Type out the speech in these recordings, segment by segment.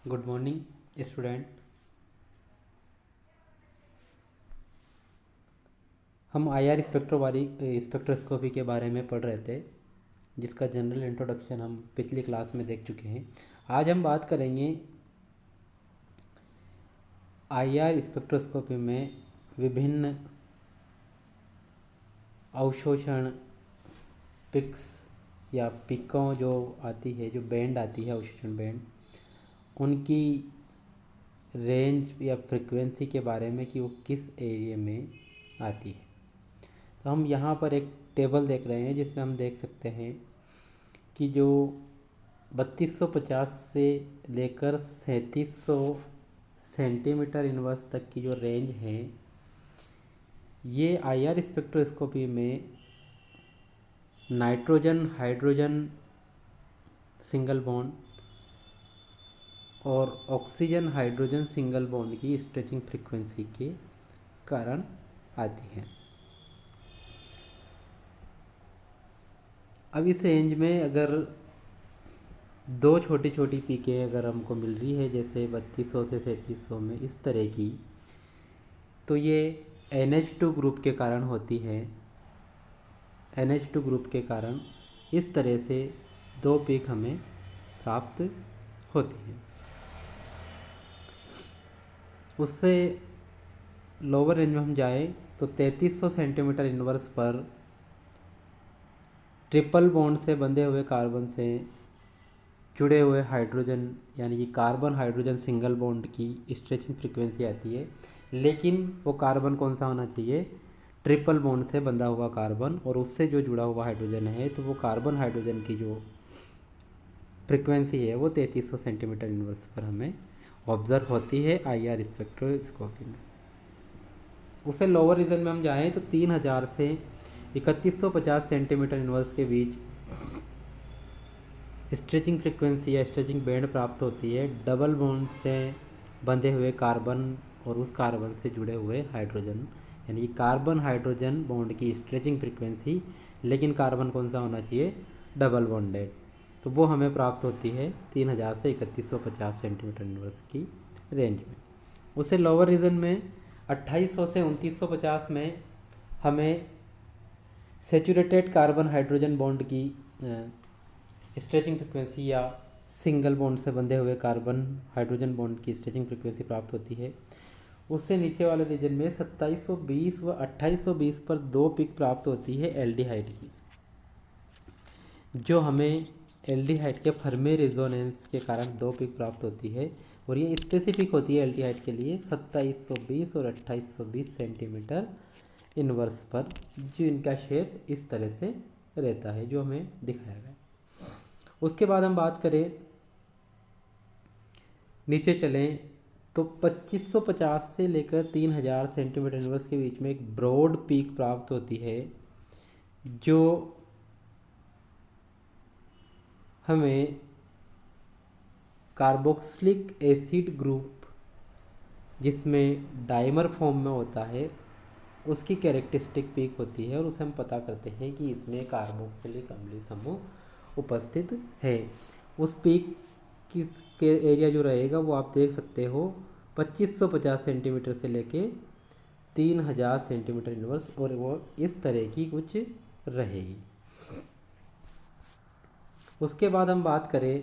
Good morning student. हम IR spectroscopy के बारे में पढ़ रहे थे, जिसका जनरल इंट्रोडक्शन हम पिछली क्लास में देख चुके हैं। आज हम बात करेंगे आईआर स्पेक्ट्रोस्कोपी में विभिन्न अवशोषण पिक्स या पिकों जो आती है, जो बैंड आती है, अवशोषण बैंड, उनकी रेंज या फ्रिक्वेंसी के बारे में कि वो किस एरिया में आती है। तो हम यहाँ पर एक टेबल देख रहे हैं जिसमें हम देख सकते हैं कि जो 3250 से लेकर 3700 सेंटीमीटर इनवर्स तक की जो रेंज है, ये आईआर स्पेक्ट्रोस्कोपी में नाइट्रोजन हाइड्रोजन सिंगल बॉन्ड और ऑक्सीजन हाइड्रोजन सिंगल बॉन्ड की स्ट्रेचिंग फ्रीक्वेंसी के कारण आती है। अब इस रेंज में अगर दो छोटी छोटी पीकें अगर हमको मिल रही है, जैसे 3200 से 3700 में इस तरह की, तो ये NH2 ग्रुप के कारण होती है। NH2 ग्रुप के कारण इस तरह से दो पीक हमें प्राप्त होती है। उससे लोअर रेंज में हम जाएँ तो 3300 सेंटीमीटर इनवर्स पर ट्रिपल बॉन्ड से बंधे हुए कार्बन से जुड़े हुए हाइड्रोजन, यानी कि कार्बन हाइड्रोजन सिंगल बॉन्ड की स्ट्रेचिंग फ्रीक्वेंसी आती है। लेकिन वो कार्बन कौन सा होना चाहिए? ट्रिपल बॉन्ड से बंधा हुआ कार्बन, और उससे जो जुड़ा हुआ हाइड्रोजन है, तो वो कार्बन हाइड्रोजन की जो फ्रीक्वेंसी है वो 3300 सेंटीमीटर इनवर्स पर हमें ऑब्जर्व होती है आईआर स्पेक्ट्रोस्कोपी में। उससे लोअर रीजन में हम जाएँ तो 3000 से 3150 सेंटीमीटर इनवर्स के बीच स्ट्रेचिंग फ्रीक्वेंसी या स्ट्रेचिंग बैंड प्राप्त होती है डबल बॉन्ड से बंधे हुए कार्बन और उस कार्बन से जुड़े हुए हाइड्रोजन, यानी कि कार्बन हाइड्रोजन बॉन्ड की स्ट्रेचिंग फ्रीक्वेंसी, लेकिन कार्बन कौन सा होना चाहिए? Double bonded. तो वो हमें प्राप्त होती है 3000 से 3150 सेंटीमीटर इनवर्स की रेंज में। उससे लोअर रीजन में 2800 से 2950 में हमें सेचुरेटेड कार्बन हाइड्रोजन बॉन्ड की स्ट्रेचिंग फ्रिक्वेंसी या सिंगल बॉन्ड से बंधे हुए कार्बन हाइड्रोजन बॉन्ड की स्ट्रेचिंग फ्रिक्वेंसी प्राप्त होती है। उससे नीचे वाले रीजन में 2720 व 2820 पर दो पिक प्राप्त होती है एल्डिहाइड की, जो हमें एल्डिहाइड के फर्मी रेजोनेंस के कारण दो पिक प्राप्त होती है, और ये स्पेसिफिक होती है एल्डिहाइड के लिए 2720 और 2820 सेंटीमीटर इनवर्स पर, जो इनका शेप इस तरह से रहता है जो हमें दिखाया गया। उसके बाद हम बात करें, नीचे चलें तो 2550 से लेकर 3000 सेंटीमीटर इनवर्स के बीच में एक ब्रॉड पीक प्राप्त होती है, जो हमें कार्बोक्सिलिक एसिड ग्रुप, जिसमें डाइमर फॉर्म में होता है, उसकी कैरेक्टरिस्टिक पीक होती है, और उसे हम पता करते हैं कि इसमें कार्बोक्सिलिक अम्लीय समूह उपस्थित है। उस पीक के एरिया जो रहेगा वो आप देख सकते हो 2550 सेंटीमीटर से लेके 3000 सेंटीमीटर इनवर्स, और वो इस तरह की कुछ रहेगी। उसके बाद हम बात करें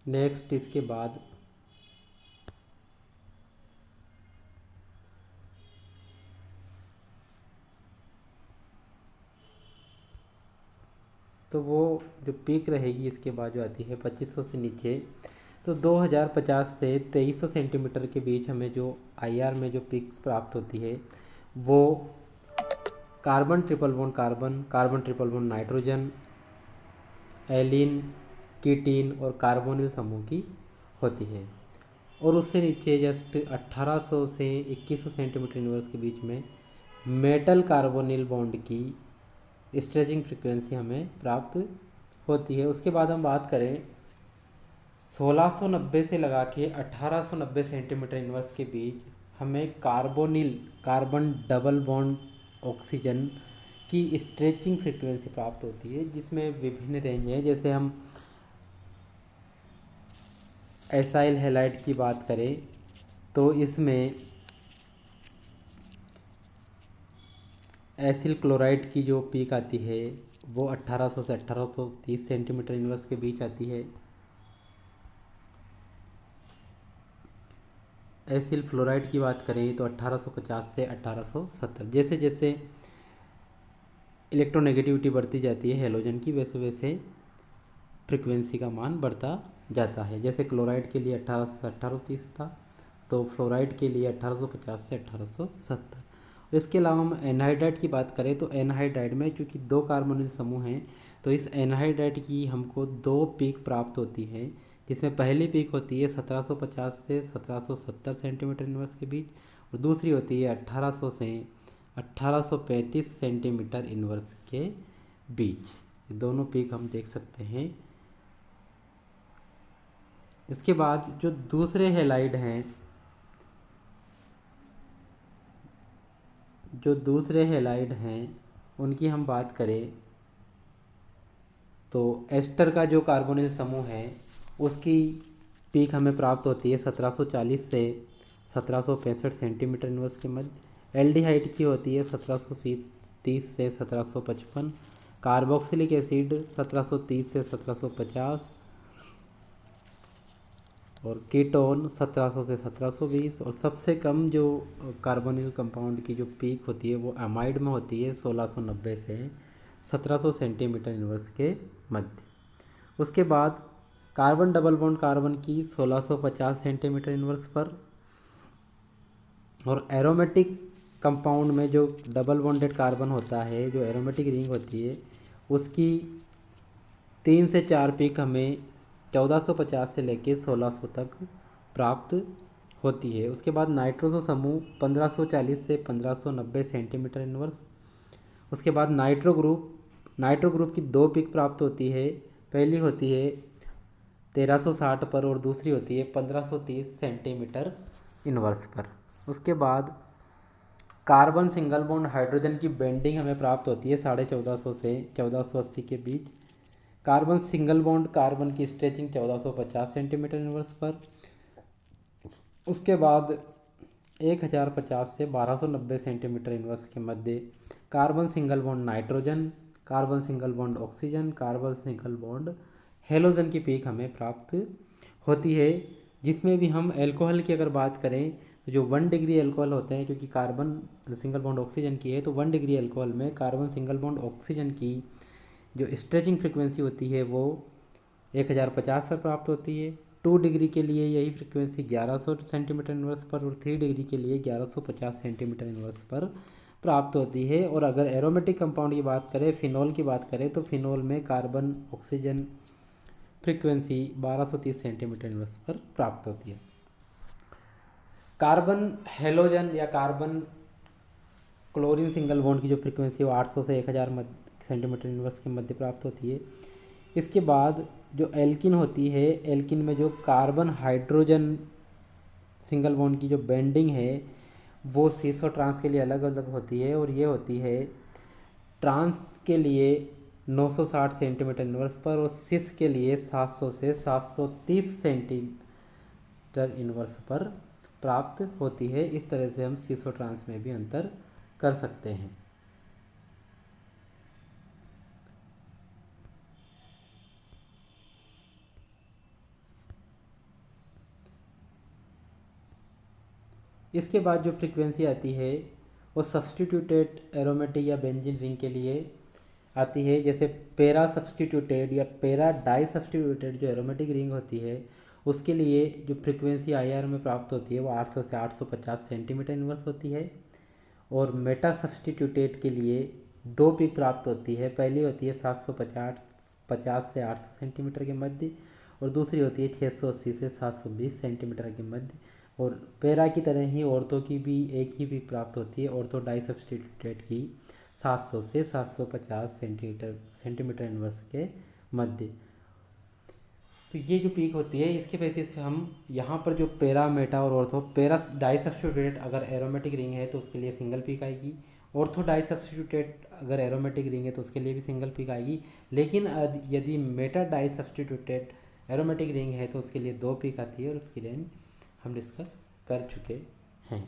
नेक्स्ट, इसके बाद तो वो जो पीक रहेगी इसके बाद जो आती है 2500 से नीचे, तो 2050 से 2300 सेंटीमीटर के बीच हमें जो आईआर में जो पिक्स प्राप्त होती है, वो carbon triple bond carbon, carbon triple bond nitrogen, allene, ketene और कार्बोनिल समूह की होती है। और उससे नीचे जस्ट 1800 से 2100 सेंटीमीटर इनवर्स के बीच में मेटल कार्बोनिल बॉन्ड की स्ट्रेचिंग फ्रीक्वेंसी हमें प्राप्त होती है। उसके बाद हम बात करें 1690 से लगा के 1890 सेंटीमीटर इनवर्स के बीच हमें carbonyl, carbon double bond oxygen की स्ट्रेचिंग फ्रीक्वेंसी प्राप्त होती है, जिसमें विभिन्न रेंज है। जैसे हम एसाइल हैलाइड की बात करें तो इसमें एसिल क्लोराइड की जो पीक आती है वो 1800 से 1830 सेंटीमीटर इनवर्स के बीच आती है। एसिल फ्लोराइड की बात करें तो 1850 से 1870। जैसे जैसे इलेक्ट्रोनेगेटिविटी बढ़ती जाती है हैलोजन की, वैसे वैसे फ्रिक्वेंसी का मान बढ़ता जाता है। जैसे क्लोराइड के लिए 1800 से 1830 था, तो फ्लोराइड के लिए 1850 से 1870। इसके अलावा हम एनहाइड्राइड की बात करें तो एनहाइड्राइड में चूँकि 2 कार्बोनिल समूह हैं, तो इस एनहाइड्राइड की हमको 2 पीक प्राप्त होती है, जिसमें पहली पीक होती है 1750 से 1770 सेंटीमीटर इनवर्स के बीच, और दूसरी होती है 1800 से 1835 सेंटीमीटर इनवर्स के बीच। ये दोनों पीक हम देख सकते हैं। इसके बाद जो दूसरे हैलाइड हैं, उनकी हम बात करें तो एस्टर का जो कार्बोनिल समूह है उसकी पीक हमें प्राप्त होती है 1740 से 1765 सेंटीमीटर इनवर्स के मध्य। एल्डिहाइड की होती है 1730 से 1755। कार्बोक्सिलिक एसिड 1730 से 1750, और कीटोन 1700 से 1720। और सबसे कम जो कार्बोनिल कंपाउंड की जो पीक होती है वो अमाइड में होती है 1690 से 1700 सेंटीमीटर इनवर्स के मध्य। उसके बाद कार्बन डबल बॉन्ड कार्बन की 1650 सेंटीमीटर इनवर्स पर, और एरोमेटिक कंपाउंड में जो डबल बॉन्डेड कार्बन होता है, जो एरोमेटिक रिंग होती है, उसकी 3 से 4 पीक हमें 1450 से लेकर 1600 तक प्राप्त होती है। उसके बाद नाइट्रोजो समूह 1540 से 1590 सेंटीमीटर इनवर्स। उसके बाद नाइट्रो ग्रुप की 2 पीक प्राप्त होती है। पहली होती है 1360 पर और दूसरी होती है 1530 सेंटीमीटर इनवर्स पर। उसके बाद कार्बन सिंगल बॉन्ड हाइड्रोजन की बेंडिंग हमें प्राप्त होती है 1450 से 1480 के बीच। कार्बन सिंगल बॉन्ड कार्बन की स्ट्रेचिंग 1450 सेंटीमीटर इनवर्स पर। उसके बाद 1050 से 1290 सेंटीमीटर इनवर्स के मध्य carbon single bond nitrogen, carbon single bond oxygen, carbon single bond halogen की पीक हमें प्राप्त होती है। जिसमें भी हम एल्कोहल की अगर बात करें तो जो 1 डिग्री एल्कोहल होते हैं, क्योंकि कार्बन सिंगल बॉन्ड ऑक्सीजन की है, तो 1 डिग्री एल्कोहल में कार्बन सिंगल बॉन्ड ऑक्सीजन की जो स्ट्रेचिंग फ्रिक्वेंसी होती है वो 1050 पर प्राप्त होती है। 2 डिग्री के लिए यही फ्रिक्वेंसी 1100 सेंटीमीटर इनवर्स पर, और 3 डिग्री के लिए 1150 सेंटीमीटर इनवर्स पर प्राप्त होती है। और अगर एरोमेटिक कंपाउंड की बात करें, फिनॉल की बात करें, तो फिनॉल में carbon oxygen frequency 1230 centimetre inverse पर प्राप्त होती है। कार्बन हेलोजन या कार्बन क्लोरीन सिंगल बॉन्ड की जो फ्रिक्वेंसी है वो 800 से 1000 सेंटीमीटर इनवर्स के मध्य प्राप्त होती है। इसके बाद जो एल्किन होती है, एल्किन में जो कार्बन हाइड्रोजन सिंगल बॉन्ड की जो बेंडिंग है वो सिस और ट्रांस के लिए अलग अलग होती है, और ये होती है ट्रांस के लिए 960 सेंटीमीटर इनवर्स पर, और सिस के लिए 700 से 730 सेंटीमीटर इनवर्स पर प्राप्त होती है। इस तरह से हम सिस और ट्रांस में भी अंतर कर सकते हैं। इसके बाद जो फ्रीक्वेंसी आती है वो सब्सटीट्यूटेड एरोमेटिक या बेंजीन रिंग के लिए आती है। जैसे पैरा सब्सटीट्यूटेड या पैरा डाई सब्सटीट्यूटेड जो एरोमेटिक रिंग होती है उसके लिए जो फ्रीक्वेंसी IR में प्राप्त होती है वो 800 से 850 सेंटीमीटर इनवर्स होती है। और मेटा सब्सटीट्यूटेड के लिए 2 पीक प्राप्त होती है। पहली होती है 750 से 800 सेंटीमीटर के मध्य, और दूसरी होती है 680 से 720 सेंटीमीटर के मध्य। और पैरा की तरह ही ऑर्थो की भी एक ही पीक प्राप्त होती है, ऑर्थो डाई सब्सटीट्यूटेड की 700 से 750 सेंटीमीटर इनवर्स के मध्य। तो ये जो पीक होती है इसके बेसिस पे हम यहाँ पर जो पैरा मेटा और ऑर्थो, पैरा डाई सब्सटीट्यूटेड अगर एरोमेटिक रिंग है तो उसके लिए सिंगल पीक आएगी, ऑर्थो डाई सब्सटीट्यूटेड अगर एरोमेटिक रिंग है तो उसके लिए भी सिंगल पिक आएगी, लेकिन यदि meta disubstituted aromatic ring है तो उसके लिए 2 पिक आती है, और उसकी रेंज हम डिस्कस कर चुके हैं।